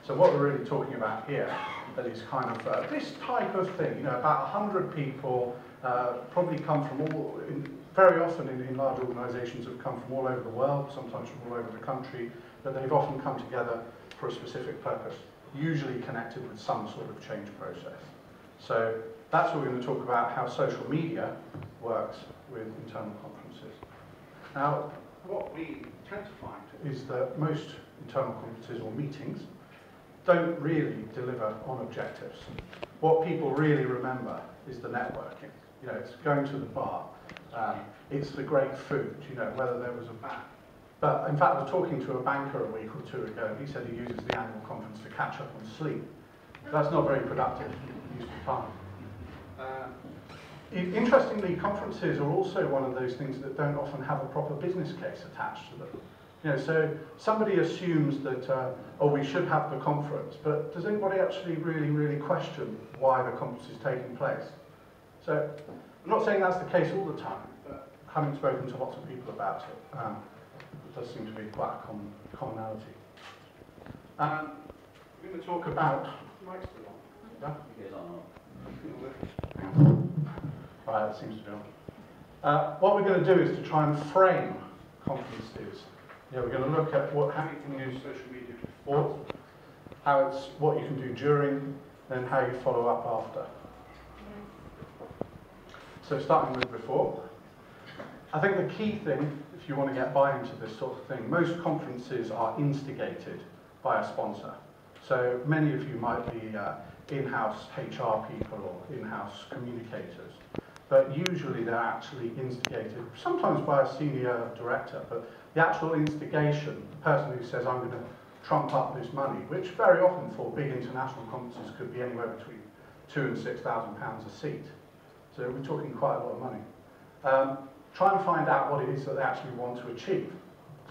So what we're really talking about here is kind of this type of thing. You know, about 100 people probably come from very often in large organisations have come from all over the world, sometimes from all over the country, but they've often come together for a specific purpose, usually connected with some sort of change process. So that's what we're going to talk about, how social media works with internal conferences. Now, what we tend to find is that most internal conferences or meetings don't really deliver on objectives. What people really remember is the networking. You know, it's going to the bar, it's the great food, you know, whether there was a ban. But in fact, I was talking to a banker a week or two ago, and he said he uses the annual conference to catch up on sleep. That's not very productive use of time. Interestingly, conferences are also one of those things that don't often have a proper business case attached to them. You know, so somebody assumes that, oh, we should have the conference, but does anybody actually really question why the conference is taking place? So I'm not saying that's the case all the time, but having spoken to lots of people about it, it does seem to be quite a commonality. We're going to talk about... Mic's still on. Yeah? Right, that seems to be on. What we're going to do is to try and frame conferences. Yeah, we're going to look at how you can use social media before, what you can do during, then how you follow up after. So starting with before, I think the key thing, if you want to get buy-in to this sort of thing, most conferences are instigated by a sponsor. So many of you might be in-house HR people or in-house communicators, but usually they're actually instigated, sometimes by a senior director, but the actual instigation, the person who says, I'm going to trump up this money, which very often for big international conferences could be anywhere between £2,000 and £6,000 a seat. So we're talking quite a lot of money. Try and find out what it is that they actually want to achieve.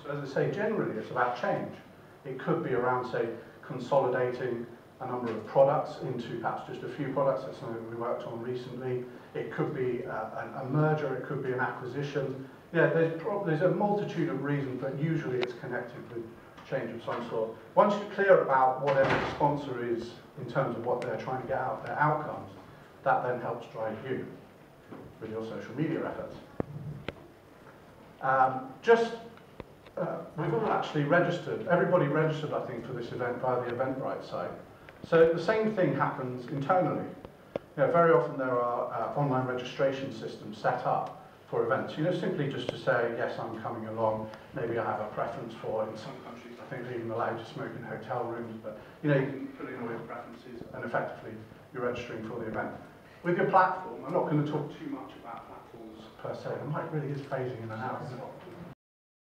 So as I say, generally it's about change. It could be around, say, consolidating a number of products into perhaps just a few products. That's something we worked on recently. It could be a merger, it could be an acquisition. Yeah, there's a multitude of reasons, but usually it's connected with change of some sort. Once you're clear about whatever the sponsor is in terms of what they're trying to get out, their outcomes, that then helps drive you with your social media efforts. We've all actually registered, everybody registered I think for this event via the Eventbrite site. So the same thing happens internally. You know, very often there are online registration systems set up for events. You know, simply just to say, yes, I'm coming along, maybe I have a preference for, in some countries I think they're even allowed to smoke in hotel rooms, but you know, you can put in all your preferences and effectively you're registering for the event. With your platform, I'm not going to talk too much about platforms per se. The mic really is phasing in and out, isn't it?